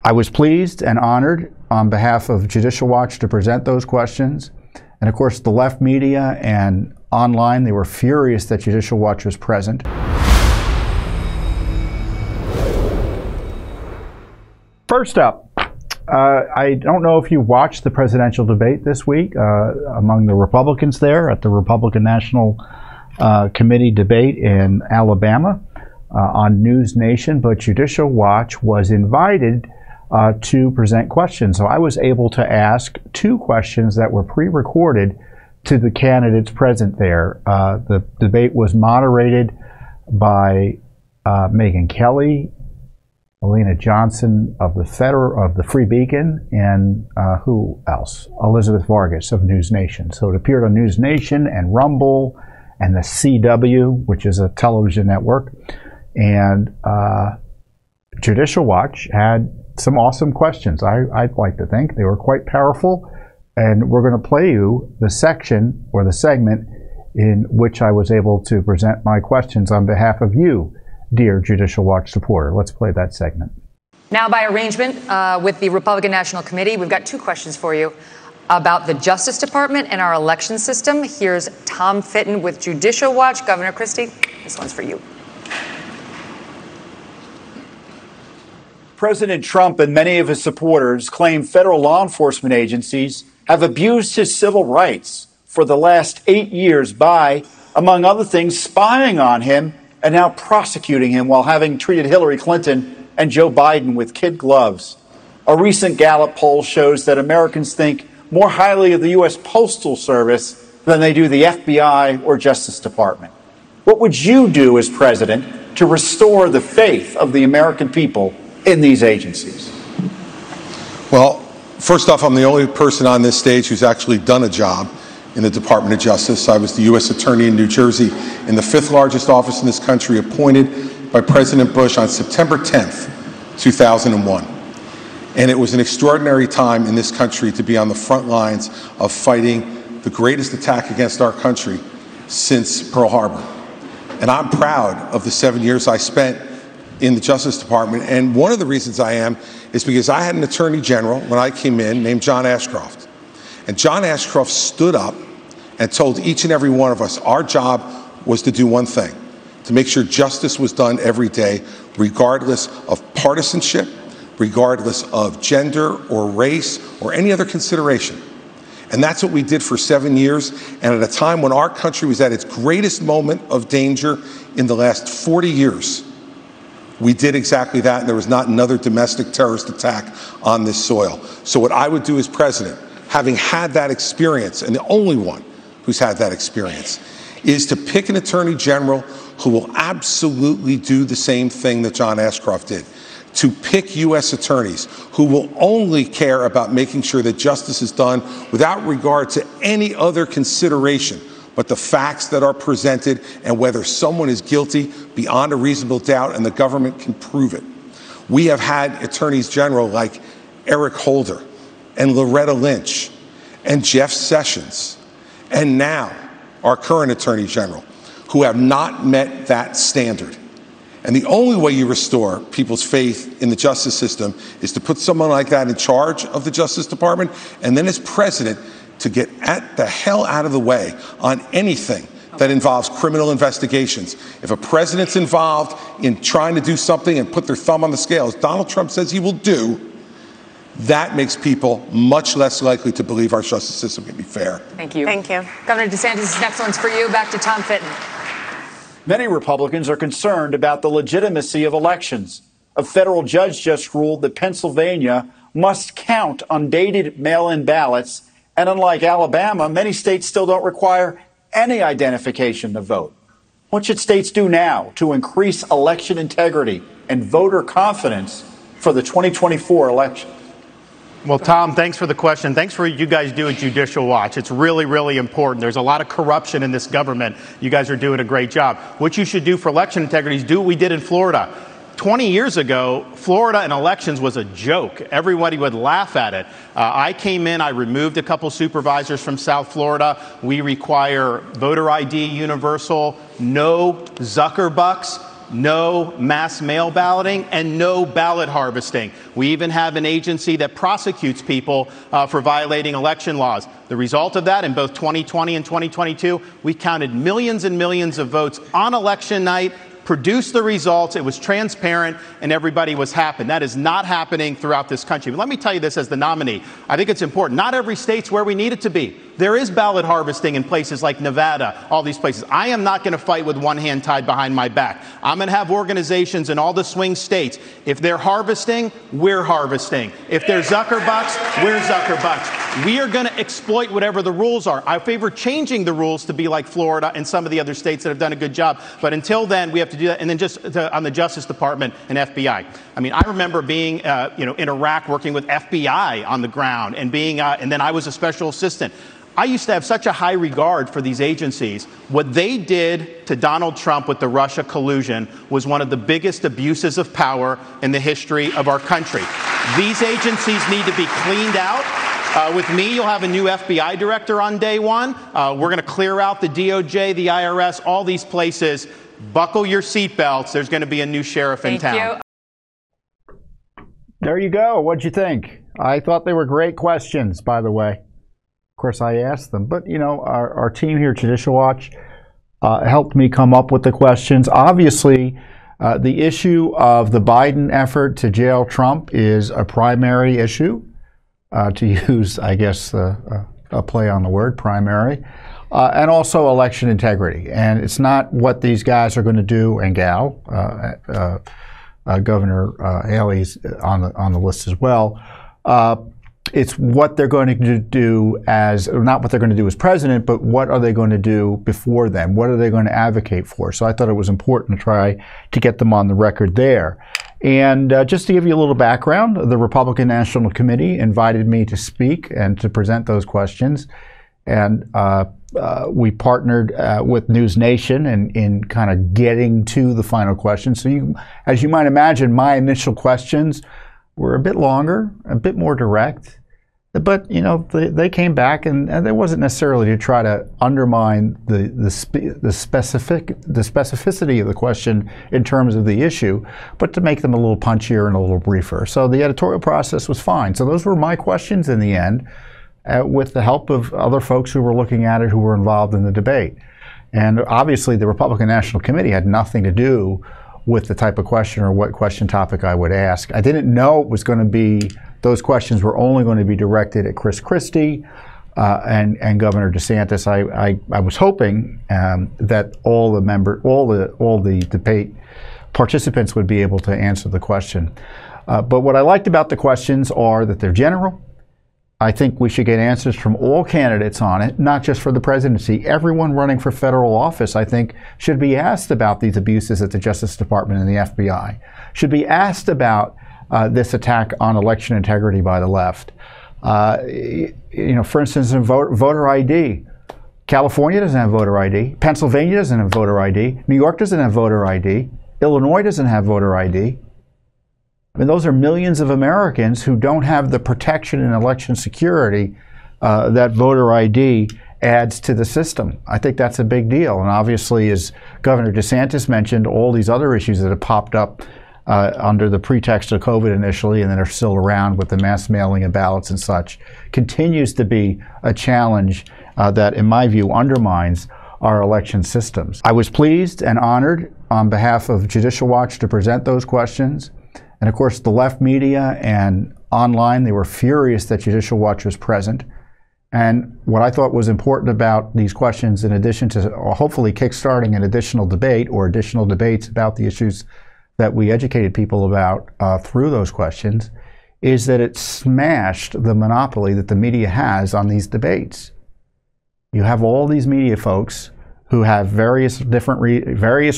I was pleased and honored on behalf of Judicial Watch to present those questions. And of course, the left media and online, they were furious that Judicial Watch was present. First up, I don't know if you watched the presidential debate this week among the Republicans there at the Republican National Committee debate in Alabama on News Nation, but Judicial Watch was invited to present questions. So I was able to ask two questions that were pre-recorded to the candidates present there. The debate was moderated by Megyn Kelly, Alina Johnson of the Free Beacon, and who else? Elizabeth Vargas of News Nation. So it appeared on News Nation and Rumble and the CW, which is a television network. And Judicial Watch had some awesome questions. I'd like to think they were quite powerful. And we're going to play you the section or the segment in which I was able to present my questions on behalf of you, dear Judicial Watch supporter. Let's play that segment. Now, by arrangement with the Republican National Committee, we've got two questions for you about the Justice Department and our election system. Here's Tom Fitton with Judicial Watch. Governor Christie, this one's for you. President Trump and many of his supporters claim federal law enforcement agencies have abused his civil rights for the last 8 years by, among other things, spying on him and now prosecuting him while having treated Hillary Clinton and Joe Biden with kid gloves. A recent Gallup poll shows that Americans think more highly of the U.S. Postal Service than they do the FBI or Justice Department. What would you do as president to restore the faith of the American people in these agencies? Well, first off, I'm the only person on this stage who's actually done a job in the Department of Justice. I was the U.S. Attorney in New Jersey, in the 5th largest office in this country, appointed by President Bush on September 10th, 2001. And it was an extraordinary time in this country to be on the front lines of fighting the greatest attack against our country since Pearl Harbor. And I'm proud of the 7 years I spent in the Justice Department. And one of the reasons I am is because I had an Attorney General when I came in named John Ashcroft. And John Ashcroft stood up and told each and every one of us our job was to do one thing, to make sure justice was done every day, regardless of partisanship, regardless of gender or race or any other consideration. And that's what we did for 7 years. And at a time when our country was at its greatest moment of danger in the last 40 years, we did exactly that, and there was not another domestic terrorist attack on this soil. So what I would do as president, having had that experience, and the only one who's had that experience, is to pick an Attorney General who will absolutely do the same thing that John Ashcroft did. To pick U.S. attorneys who will only care about making sure that justice is done without regard to any other consideration but the facts that are presented and whether someone is guilty beyond a reasonable doubt and the government can prove it. We have had attorneys general like Eric Holder and Loretta Lynch and Jeff Sessions and now our current attorney general who have not met that standard. And the only way you restore people's faith in the justice system is to put someone like that in charge of the Justice Department, and then as president to get the hell out of the way on anything that involves criminal investigations. If a president's involved in trying to do something and put their thumb on the scale, as Donald Trump says he will do, that makes people much less likely to believe our justice system can be fair. Thank you. Thank you. Governor DeSantis, this next one's for you. Back to Tom Fitton. Many Republicans are concerned about the legitimacy of elections. A federal judge just ruled that Pennsylvania must count undated mail-in ballots, and unlike Alabama, many states still don't require any identification to vote. What should states do now to increase election integrity and voter confidence for the 2024 election? Well, Tom, thanks for the question. Thanks for what you guys do at Judicial Watch. It's really, really important. There's a lot of corruption in this government. You guys are doing a great job. What you should do for election integrity is do what we did in Florida. 20 years ago, Florida and elections was a joke. Everybody would laugh at it. I came in, I removed a couple supervisors from South Florida. We require voter ID universal, no Zuckerbucks. no mass mail balloting and no ballot harvesting. We even have an agency that prosecutes people for violating election laws. The result of that, in both 2020 and 2022, we counted millions and millions of votes on election night, produced the results, it was transparent, and everybody was happy. That is not happening throughout this country. But let me tell you this as the nominee. I think it's important. Not every state's where we need it to be. There is ballot harvesting in places like Nevada, all these places. I am not going to fight with one hand tied behind my back. I'm going to have organizations in all the swing states. If they're harvesting, we're harvesting. If they're Zuckerbucks, we're Zuckerbucks. We are going to exploit whatever the rules are. I favor changing the rules to be like Florida and some of the other states that have done a good job. But until then, we have to do that. And then just on the Justice Department and FBI. I mean, I remember being, in Iraq working with FBI on the ground and being, and then I was a special assistant. I used to have such a high regard for these agencies. What they did to Donald Trump with the Russia collusion was one of the biggest abuses of power in the history of our country. These agencies need to be cleaned out. With me, you'll have a new FBI director on day one. We're going to clear out the DOJ, the IRS, all these places. Buckle your seatbelts. There's going to be a new sheriff in town. There you go. What'd you think? I thought they were great questions, by the way. Of course, I asked them. But, our team here at Judicial Watch helped me come up with the questions. Obviously, the issue of the Biden effort to jail Trump is a primary issue, to use, I guess, a play on the word, primary, and also election integrity. And it's not what these guys are going to do, and gal. Governor Haley's on the list as well. It's what they're going to do as, not what they're going to do as president, but what are they going to do before then? What are they going to advocate for? So I thought it was important to try to get them on the record there. And just to give you a little background, the Republican National Committee invited me to speak and to present those questions. And we partnered with News Nation in kind of getting to the final questions. So as you might imagine, my initial questions were a bit longer, a bit more direct, but they came back, and there wasn't necessarily to try to undermine the specificity of the question in terms of the issue, but to make them a little punchier and a little briefer. So the editorial process was fine. So those were my questions in the end, with the help of other folks who were looking at it, who were involved in the debate. And obviously, the Republican National Committee had nothing to do with the type of question or what question topic I would ask. I didn't know it was going to be, those questions were only going to be directed at Chris Christie and Governor DeSantis. I was hoping that all the debate participants would be able to answer the question. But what I liked about the questions are that they're general. I think we should get answers from all candidates on it, not just for the presidency. Everyone running for federal office, I think, should be asked about these abuses at the Justice Department and the FBI, should be asked about this attack on election integrity by the left. For instance, in voter ID, California doesn't have voter ID. Pennsylvania doesn't have voter ID. New York doesn't have voter ID. Illinois doesn't have voter ID. I mean, those are millions of Americans who don't have the protection in election security that voter ID adds to the system. I think that's a big deal. And obviously, as Governor DeSantis mentioned, all these other issues that have popped up under the pretext of COVID initially and that are still around with the mass mailing of ballots and such, continues to be a challenge that, in my view, undermines our election systems. I was pleased and honored on behalf of Judicial Watch to present those questions. And of course, the left media and online, they were furious that Judicial Watch was present. And what I thought was important about these questions, in addition to hopefully kickstarting an additional debate or additional debates about the issues that we educated people about through those questions, is that it smashed the monopoly that the media has on these debates. You have all these media folks who have various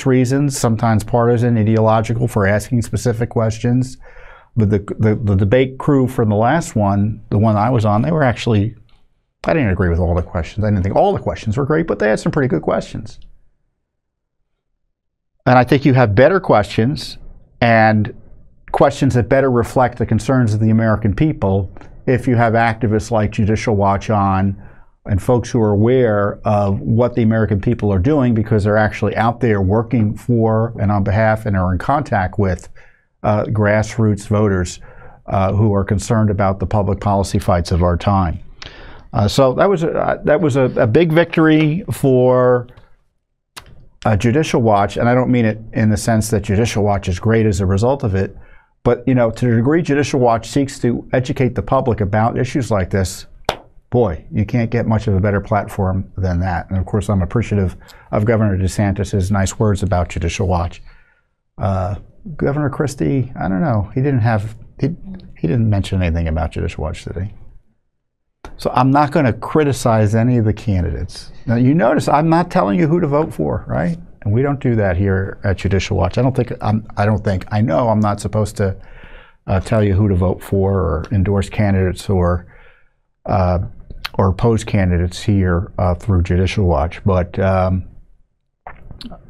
reasons, sometimes partisan, ideological, for asking specific questions. But the debate crew from the last one, the one I was on, they were actually, I didn't agree with all the questions. I didn't think all the questions were great, but they had some pretty good questions. And I think you have better questions and questions that better reflect the concerns of the American people if you have activists like Judicial Watch on, and folks who are aware of what the American people are doing, because they're actually out there working for and on behalf and are in contact with grassroots voters who are concerned about the public policy fights of our time. So that was a big victory for Judicial Watch, and I don't mean it in the sense that Judicial Watch is great as a result of it, but to the degree Judicial Watch seeks to educate the public about issues like this, boy, you can't get much of a better platform than that. And of course, I'm appreciative of Governor DeSantis' nice words about Judicial Watch. Governor Christie, I don't know, he didn't mention anything about Judicial Watch today. So I'm not going to criticize any of the candidates. Now, you notice I'm not telling you who to vote for, right? And we don't do that here at Judicial Watch. I know I'm not supposed to tell you who to vote for or endorse candidates or oppose candidates here through Judicial Watch. But to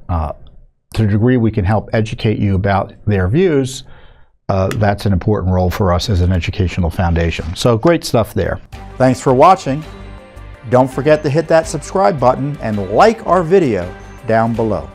the degree we can help educate you about their views, that's an important role for us as an educational foundation. So great stuff there. Thanks for watching. Don't forget to hit that subscribe button and like our video down below.